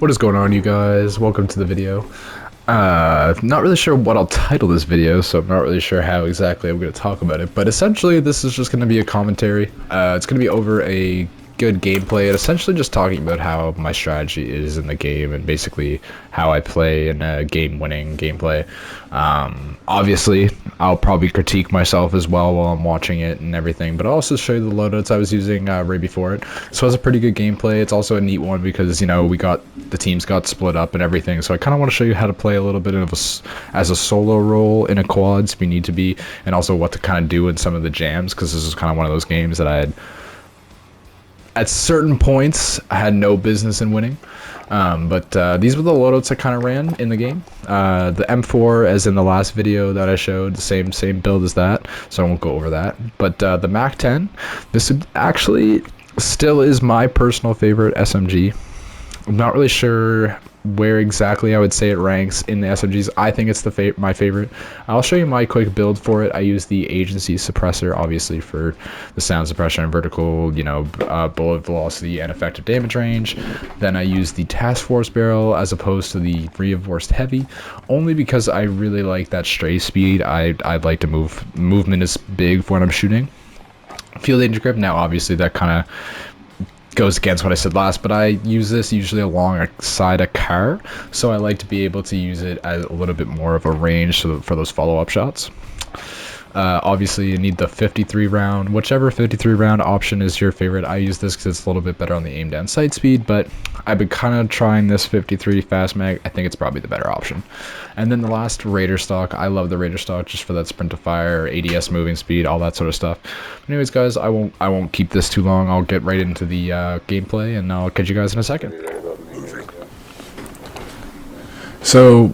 What is going on, you guys? Welcome to the video. Not really sure what I'll title this video, so I'm not really sure how exactly I'm going to talk about it, but essentially this is just going to be a commentary. It's going to be over a good gameplay and essentially just talking about how my strategy is in the game and basically how I play in a game-winning gameplay. Obviously, I'll probably critique myself as well while I'm watching it and everything, but I'll also show you the loadouts I was using right before it. So it's a pretty good gameplay. It's also a neat one because, you know, the teams got split up and everything, so I kind of want to show you how to play a little bit of as a solo role in a quads if you need to be, and also what to kind of do in some of the jams, because this is kind of one of those games that I had at certain points I had no business in winning, but these were the loadouts I kind of ran in the game. The M4, as in the last video that I showed, the same build as that, so I won't go over that. But the Mac 10, this actually still is my personal favorite SMG. I'm not really sure where exactly I would say it ranks in the SMGs. I think it's my favorite. I'll show you my quick build for it. I use the agency suppressor, obviously, for the sound suppression and vertical, you know, bullet velocity and effective damage range. Then I use the task force barrel as opposed to the reinforced heavy, only because I really like that stray speed. I'd like to movement is big for when I'm shooting. Field agent grip, now obviously that kind of goes against what I said last, but I use this usually alongside a car, so I like to be able to use it as a little bit more of a range for those follow-up shots. Obviously you need the 53 round, whichever 53 round option is your favorite. I use this because it's a little bit better on the aim down sight speed, but I've been kind of trying this 53 fast mag. I think it's probably the better option. And then the last, Raider stock. I love the Raider stock just for that sprint to fire, ADS moving speed, all that sort of stuff. But anyways, guys, I won't keep this too long. I'll get right into the gameplay, and I'll catch you guys in a second. So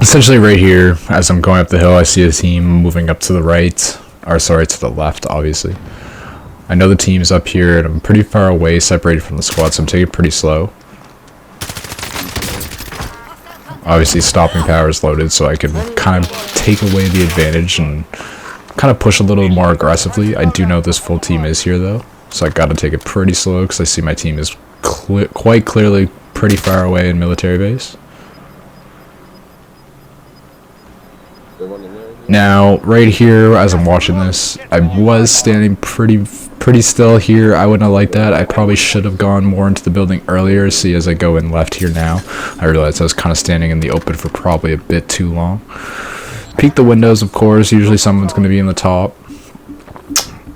essentially right here, as I'm going up the hill, I see a team moving up to the right, or sorry, to the left, obviously. I know the team's up here, and I'm pretty far away, separated from the squad, so I'm taking it pretty slow. Obviously, stopping power is loaded, so I can kind of take away the advantage and kind of push a little more aggressively. I do know this full team is here, though, so I gotta take it pretty slow, because I see my team is quite clearly pretty far away in military base. Now, right here, as I'm watching this, I was standing pretty still here. I wouldn't have liked that. I probably should have gone more into the building earlier. See, as I go in left here now, I realized I was kind of standing in the open for probably a bit too long. Peek the windows, of course. Usually someone's going to be in the top.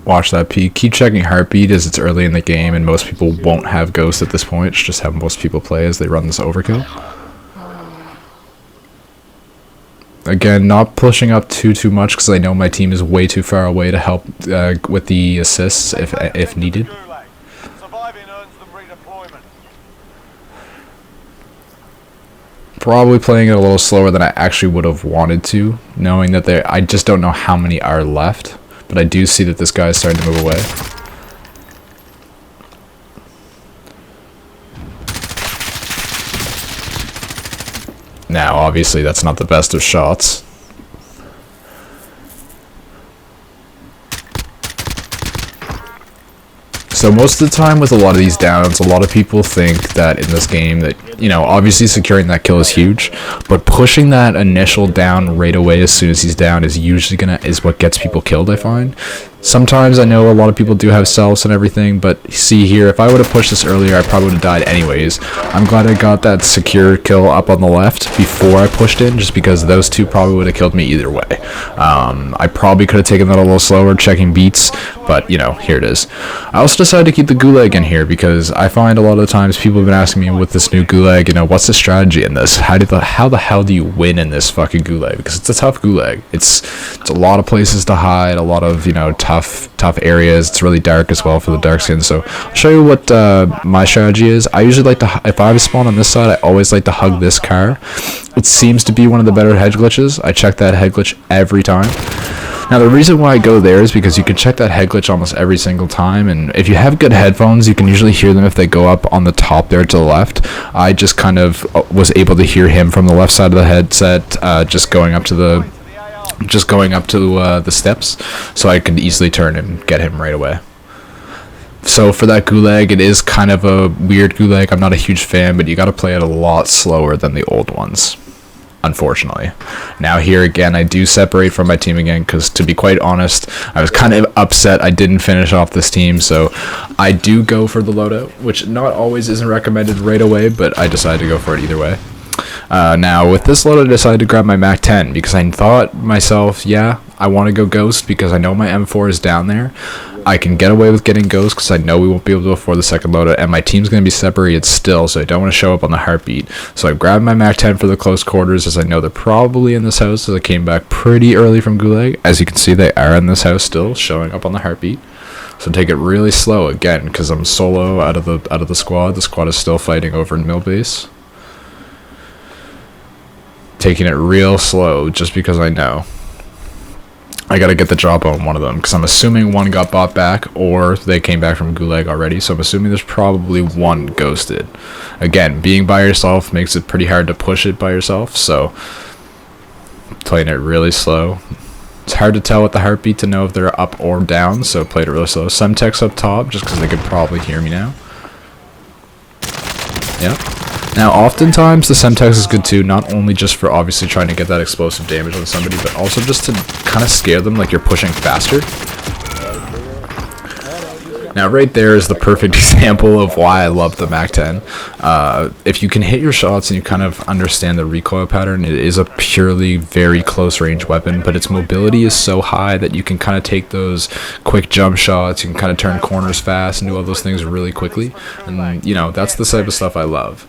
Watch that peek. Keep checking heartbeat as it's early in the game, and most people won't have ghosts at this point. It's just how most people play as they run this overkill. Again, not pushing up too much because I know my team is way too far away to help with the assists if needed. Probably playing it a little slower than I actually would have wanted to, knowing that I just don't know how many are left, but I do see that this guy is starting to move away. Now, obviously, that's not the best of shots. So most of the time with a lot of these downs, a lot of people think that in this game that, you know, obviously securing that kill is huge, but pushing that initial down right away as soon as he's down is usually is what gets people killed, I find. Sometimes I know a lot of people do have selves and everything, but see here, if I would have pushed this earlier, I probably would have died anyways. I'm glad I got that secure kill up on the left before I pushed in, just because those two probably would have killed me either way. I probably could have taken that a little slower, checking beats, but, you know, here it is. I also decided to keep the gulag in here because I find a lot of the times people have been asking me with this new gulag, you know, what's the strategy in this? How the hell do you win in this fucking gulag? Because it's a tough gulag. It's a lot of places to hide, a lot of, you know, tough areas. It's really dark as well for the dark skin. So I'll show you what my strategy is. I usually like to, if I spawn on this side, I always like to hug this car. It seems to be one of the better head glitches. I check that head glitch every time. Now the reason why I go there is because you can check that head glitch almost every single time, and if you have good headphones you can usually hear them if they go up on the top there to the left. I just kind of was able to hear him from the left side of the headset, just going up to the steps, so I could easily turn and get him right away. So for that gulag, it is kind of a weird gulag. I'm not a huge fan, but you got to play it a lot slower than the old ones, unfortunately. Now here again, I do separate from my team again, because to be quite honest, I was kind of upset I didn't finish off this team, so I do go for the loadout, which not always isn't recommended right away, but I decided to go for it either way. Now with this loadout, I decided to grab my Mac 10 because I thought myself, yeah, I want to go Ghost because I know my M4 is down there. I can get away with getting Ghost because I know we won't be able to afford the second loadout, and my team's going to be separated still, so I don't want to show up on the heartbeat. So I grabbed my Mac 10 for the close quarters, as I know they're probably in this house, as I came back pretty early from Gulag. As you can see, they are in this house still, showing up on the heartbeat. So take it really slow again, because I'm solo out of the squad. The squad is still fighting over in mill base. Taking it real slow, just because I know I gotta get the drop on one of them, because I'm assuming one got bought back or they came back from Gulag already, so I'm assuming there's probably one ghosted. Again, being by yourself makes it pretty hard to push it by yourself, so playing it really slow. It's hard to tell with the heartbeat to know if they're up or down, so played it really slow. Some techs up top, just because they could probably hear me now. Yep. Now, oftentimes, the Semtex is good too, not only just for obviously trying to get that explosive damage on somebody, but also just to kind of scare them like you're pushing faster. Now, right there is the perfect example of why I love the Mac 10. If you can hit your shots and you kind of understand the recoil pattern, it is a purely very close range weapon, but its mobility is so high that you can kind of take those quick jump shots, you can kind of turn corners fast and do all those things really quickly. And, you know, that's the type of stuff I love.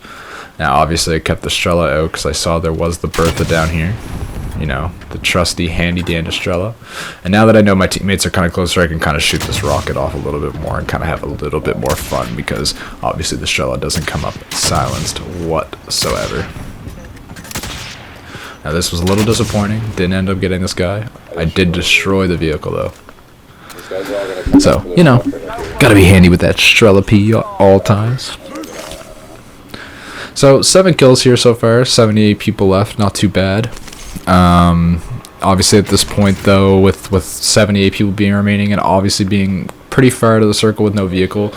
Now, obviously, I kept the Strela out because I saw there was the Bertha down here. You know, the trusty handy-dandy Strela. And now that I know my teammates are kind of closer, I can kind of shoot this rocket off a little bit more and kind of have a little bit more fun, because obviously the Strela doesn't come up silenced whatsoever. Now, this was a little disappointing. Didn't end up getting this guy. I did destroy the vehicle, though. So, you know, gotta be handy with that Strela P all times. So 7 kills here so far, 78 people left, not too bad. Obviously at this point though, with 78 people being remaining and obviously being pretty far out of the circle with no vehicle,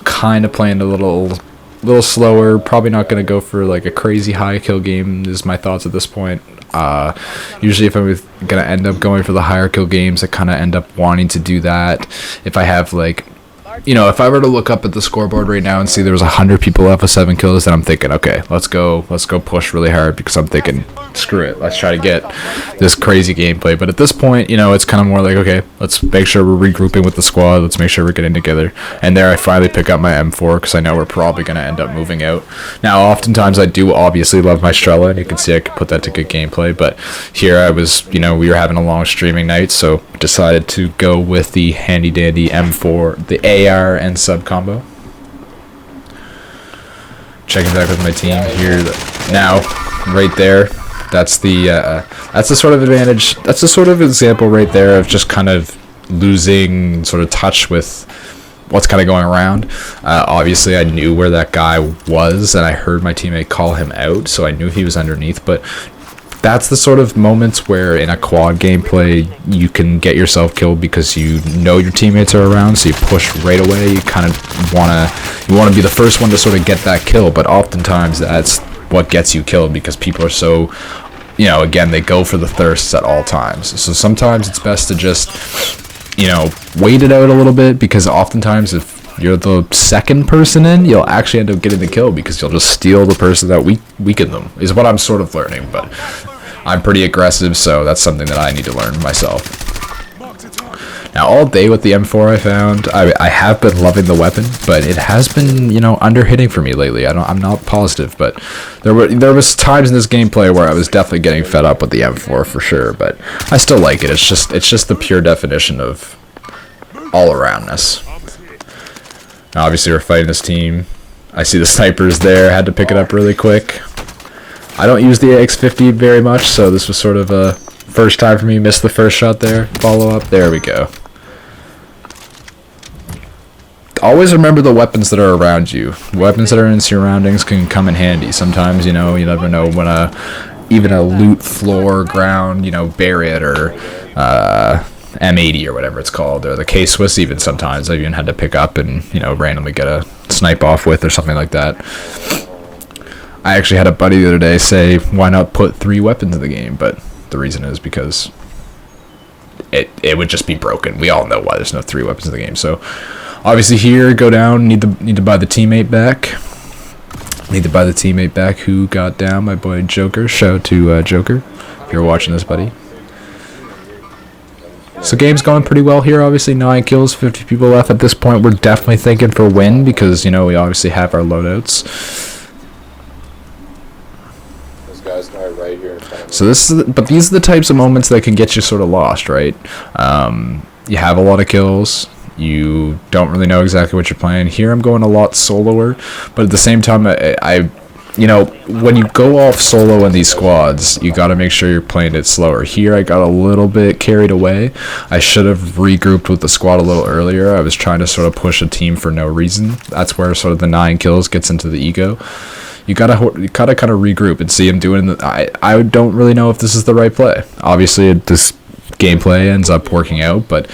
kind of playing a little slower. Probably not going to go for like a crazy high kill game is my thoughts at this point. Usually if I'm going to end up going for the higher kill games, I kind of end up wanting to do that. If I have like, you know, if I were to look up at the scoreboard right now and see there was 100 people left with 7 kills, then I'm thinking, okay, let's go push really hard, because I'm thinking, screw it, let's try to get this crazy gameplay. But at this point, you know, it's kind of more like, okay, let's make sure we're regrouping with the squad, let's make sure we're getting together. And there I finally pick up my M4, because I know we're probably going to end up moving out. Now, oftentimes I do obviously love my Strela, and you can see I could put that to good gameplay, but here I was, you know, we were having a long streaming night, so decided to go with the handy dandy M4, the AR and sub combo. Checking back with my team here now, right there. That's the sort of advantage. That's the sort of example right there of just kind of losing sort of touch with what's kind of going around. Obviously, I knew where that guy was, and I heard my teammate call him out, so I knew he was underneath. But that's the sort of moments where in a quad gameplay you can get yourself killed because you know your teammates are around, so you push right away. You kind of wanna be the first one to sort of get that kill, but oftentimes that's what gets you killed because people are so, you know, again, they go for the thirsts at all times. So sometimes it's best to just, you know, wait it out a little bit, because oftentimes if you're the second person in, you'll actually end up getting the kill because you'll just steal the person that weakened them, is what I'm sort of learning. But I'm pretty aggressive, so that's something that I need to learn myself. Now, all day with the M4 I found, I have been loving the weapon, but it has been, you know, under-hitting for me lately. I'm not positive, but there was times in this gameplay where I was definitely getting fed up with the M4 for sure, but I still like it. It's just the pure definition of all-aroundness. Now, obviously, we're fighting this team. I see the snipers there. Had to pick it up really quick. I don't use the AX-50 very much, so this was sort of a first time for me. Missed the first shot there. Follow up. There we go. Always remember the weapons that are around you. Weapons that are in surroundings can come in handy. Sometimes, you know, you never know when even a loot floor, ground, you know, barrier or M80 or whatever it's called, or the K-Swiss even sometimes I even had to pick up and, you know, randomly get a snipe off with or something like that. I actually had a buddy the other day say, why not put 3 weapons in the game? But the reason is because it would just be broken. We all know why there's no 3 weapons in the game. So obviously here, go down, need to buy the teammate back. Need to buy the teammate back who got down, my boy Joker. Shout out to Joker, if you're watching this, buddy. So game's going pretty well here, obviously 9 kills, 50 people left. At this point, we're definitely thinking for win because, you know, we obviously have our loadouts. This guy's right here in front of me. So these are the types of moments that can get you sort of lost, right? You have a lot of kills. You don't really know exactly what you're playing. Here I'm going a lot soloer, but at the same time, you know, when you go off solo in these squads, you got to make sure you're playing it slower. Here I got a little bit carried away. I should have regrouped with the squad a little earlier. I was trying to sort of push a team for no reason. That's where sort of the 9 kills gets into the ego. You gotta kind of regroup and see him doing I don't really know if this is the right play. Obviously, this gameplay ends up working out, but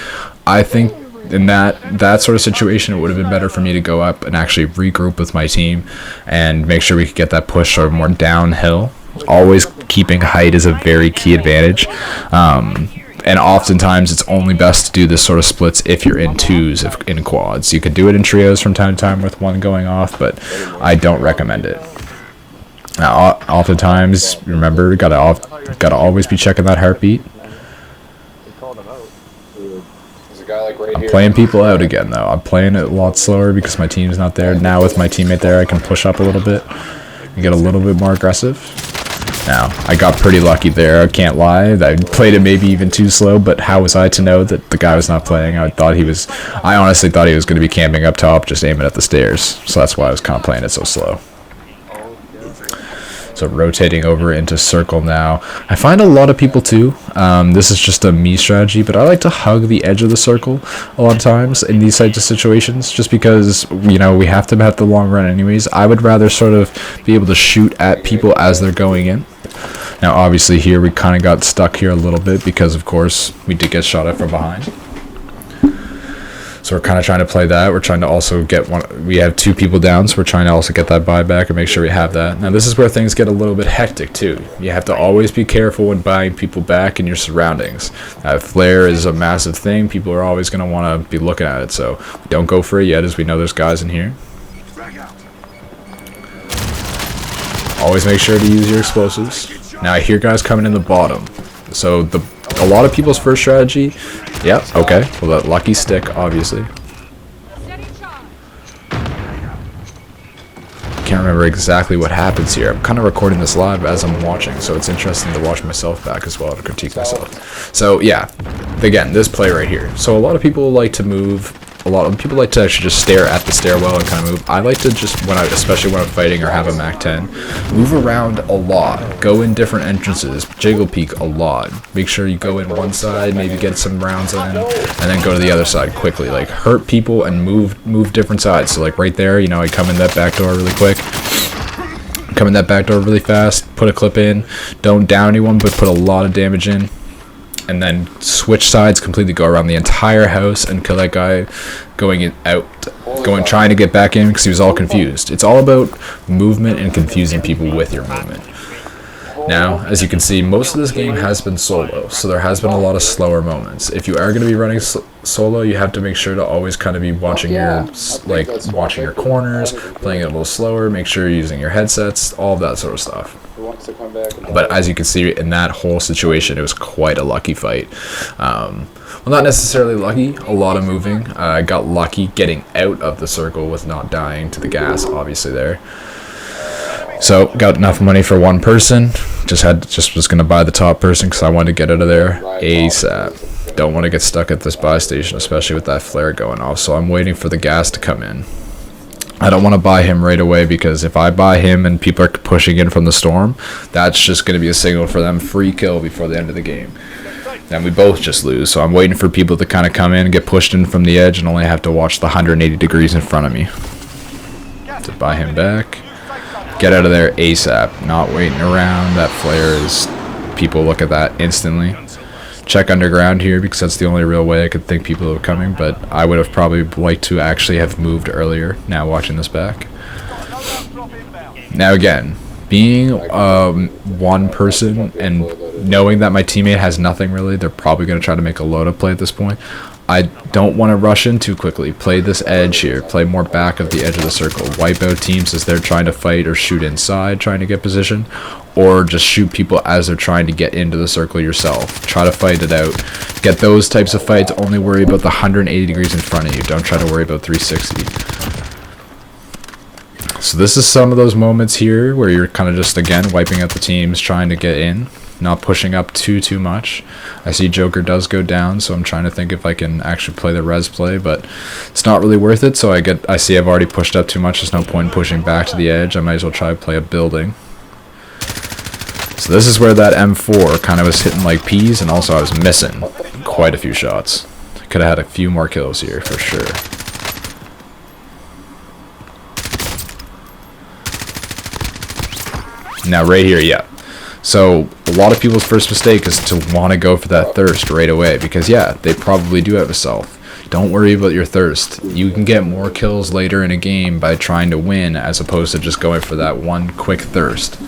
I think in that sort of situation, it would have been better for me to go up and actually regroup with my team and make sure we could get that push sort of more downhill. Always keeping height is a very key advantage. And oftentimes it's only best to do this sort of splits if you're in 2s, in quads. You could do it in trios from time to time with 1 going off, but I don't recommend it. Now, oftentimes, remember, gotta always be checking that heartbeat. I'm playing people out again, though. I'm playing it a lot slower because my team's not there. Now with my teammate there, I can push up a little bit and get a little bit more aggressive. Now, I got pretty lucky there, I can't lie. I played it maybe even too slow, but how was I to know that the guy was not playing? I honestly thought he was going to be camping up top, just aiming at the stairs. So that's why I was kind of playing it so slow. So rotating over into circle now. I find a lot of people too, this is just a me strategy, but I like to hug the edge of the circle a lot of times in these types of situations, just because, you know, we have to have the long run anyways. I would rather sort of be able to shoot at people as they're going in. Now obviously here we kind of got stuck here a little bit because of course we did get shot at from behind. So we're kind of trying to play that. We're trying to also get one. We have 2 people down, so we're trying to also get that buyback and make sure we have that. Now this is where things get a little bit hectic too. You have to always be careful when buying people back in your surroundings. Flare is a massive thing. People are always going to want to be looking at it. So don't go for it yet, as we know there's guys in here. Always make sure to use your explosives. Now I hear guys coming in the bottom. So a lot of people's first strategy. Yep, okay. Well, that lucky stick, obviously. Can't remember exactly what happens here. I'm kind of recording this live as I'm watching, so it's interesting to watch myself back as well, to critique myself. So yeah, again, this play right here. So a lot of people like to move. A lot of people like to actually just stare at the stairwell and kind of move. I like to just, especially when I'm fighting or have a Mac 10, move around a lot. Go in different entrances. Jiggle peek a lot. Make sure you go in one side, maybe get some rounds in, and then go to the other side quickly. Like, hurt people and move different sides. So like right there, you know, I come in that back door really quick. Come in that back door really fast. Put a clip in. Don't down anyone, but put a lot of damage in. And then switch sides completely, go around the entire house and kill that guy trying to get back in because he was all confused. It's all about movement and confusing people with your movement. Now, as you can see, most of this game has been solo, so there has been a lot of slower moments. If you are going to be running solo, you have to make sure to always kind of be watching watching your corners, playing it a little slower, make sure you're using your headsets, all of that sort of stuff. But as you can see in that whole situation, it was quite a lucky fight. Well, not necessarily lucky, a lot of moving. I got lucky getting out of the circle with not dying to the gas, obviously there. So got enough money for one person. Just was gonna buy the top person because I wanted to get out of there ASAP. Don't want to get stuck at this buy station, especially with that flare going off. So I'm waiting for the gas to come in. I don't want to buy him right away because if I buy him and people are pushing in from the storm, that's just going to be a signal for them free kill before the end of the game. Then we both just lose. So I'm waiting for people to kind of come in and get pushed in from the edge and only have to watch the 180 degrees in front of me. To buy him back. Get out of there ASAP. Not waiting around. That flare is... People look at that instantly. check underground here because that's the only real way I could think people were coming, but I would have probably liked to actually have moved earlier now watching this back. Now again, being one person and knowing that my teammate has nothing really, they're probably going to try to make a load-up play at this point. I don't want to rush in too quickly. Play this edge here. Play more back of the edge of the circle. Wipe out teams as they're trying to fight or shoot inside, trying to get position, or just shoot people as they're trying to get into the circle yourself. Try to fight it out. Get those types of fights. Only worry about the 180 degrees in front of you. Don't try to worry about 360. So this is some of those moments here where you're kind of just, again, wiping out the teams, trying to get in. Not pushing up too much. I see Joker does go down, so I'm trying to think if I can actually play the res play, but it's not really worth it. So I see I've already pushed up too much. There's no point in pushing back to the edge. I might as well try to play a building. So this is where that M4 kind of was hitting like peas, and also I was missing quite a few shots. Could have had a few more kills here for sure. Now right here, yeah. So a lot of people's first mistake is to want to go for that thirst right away, because yeah, they probably do have a self. Don't worry about your thirst. You can get more kills later in a game by trying to win as opposed to just going for that one quick thirst.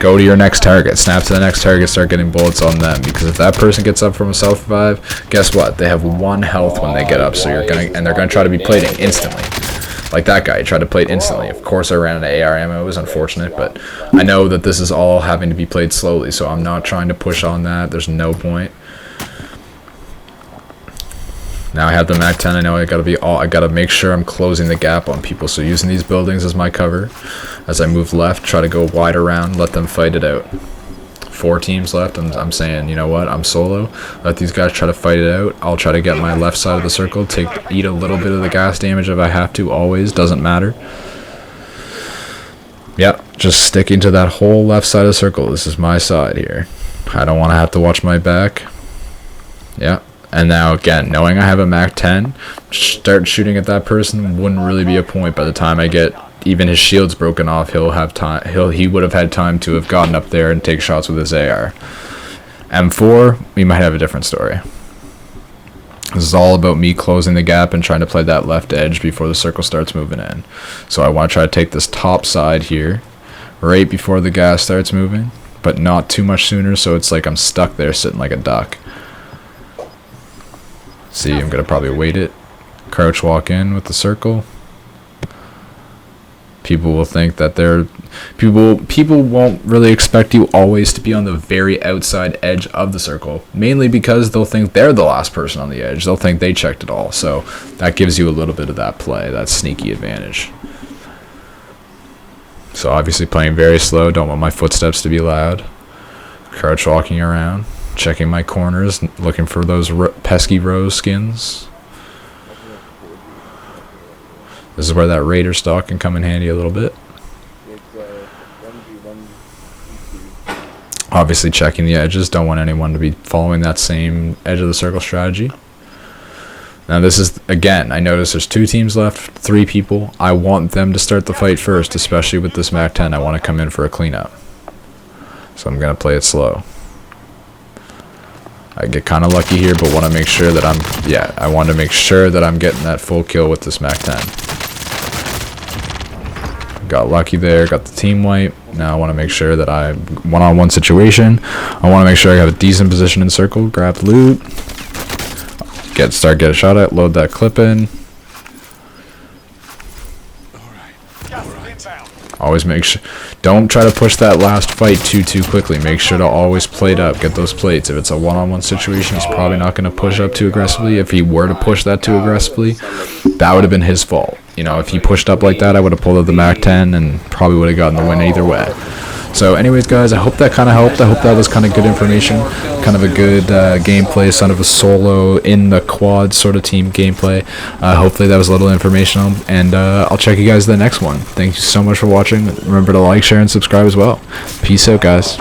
Go to your next target, snap to the next target, start getting bullets on them, because if that person gets up from a self revive, guess what? They have 1 health when they get up, so they're gonna try to be plating instantly. Like that guy tried to play it instantly. Of course I ran out of AR ammo. It was unfortunate, but I know that this is all having to be played slowly, so I'm not trying to push on that. There's no point. Now I have the MAC-10. I know I gotta make sure I'm closing the gap on people, so using these buildings as my cover. As I move left, try to go wide around, let them fight it out. 4 teams left. I'm saying, you know what, I'm solo. Let these guys try to fight it out. I'll try to get my left side of the circle, eat a little bit of the gas damage if I have to, always, doesn't matter. Yep, just sticking to that whole left side of the circle. This is my side here. I don't want to have to watch my back. Yeah, and now again, knowing I have a MAC-10, start shooting at that person wouldn't really be a point. By the time I get even his shield's broken off, he'll have time. He would have had time to have gotten up there and take shots with his AR. M4, we might have a different story. This is all about me closing the gap and trying to play that left edge before the circle starts moving in. So I want to try to take this top side here, right before the gas starts moving, but not too much sooner, so it's like I'm stuck there sitting like a duck. See, I'm gonna probably wait it, crouch walk in with the circle. People will think that people won't really expect you always to be on the very outside edge of the circle, mainly because they'll think they're the last person on the edge. They'll think they checked it all, so that gives you a little bit of that play, that sneaky advantage. So obviously playing very slow, don't want my footsteps to be loud. Crouch walking around, checking my corners, looking for those pesky rose skins. This is where that Raider stock can come in handy a little bit. Obviously checking the edges. Don't want anyone to be following that same edge of the circle strategy. Now this is, again, I notice there's 2 teams left, 3 people. I want them to start the fight first, especially with this MAC-10. I want to come in for a cleanup. So I'm going to play it slow. I get kind of lucky here, but want to make sure that I want to make sure that I'm getting that full kill with this MAC-10. Got lucky there, got the team wipe. Now I want to make sure that I one-on-one situation. I want to make sure I have a decent position in circle, grab loot, get a shot at, load that clip in. Always make sure, don't try to push that last fight too quickly. Make sure to always plate up, get those plates. If it's a one-on-one situation, he's probably not going to push up too aggressively. If he were to push that too aggressively, that would have been his fault. You know, if he pushed up like that, I would have pulled out the MAC-10 and probably would have gotten the win either way. So anyways, guys, I hope that kind of helped. I hope that was kind of good information, kind of a good gameplay, sort of a solo in the quad sort of team gameplay. Hopefully that was a little informational, and I'll check you guys in the next one. Thank you so much for watching. Remember to like, share, and subscribe as well. Peace out, guys.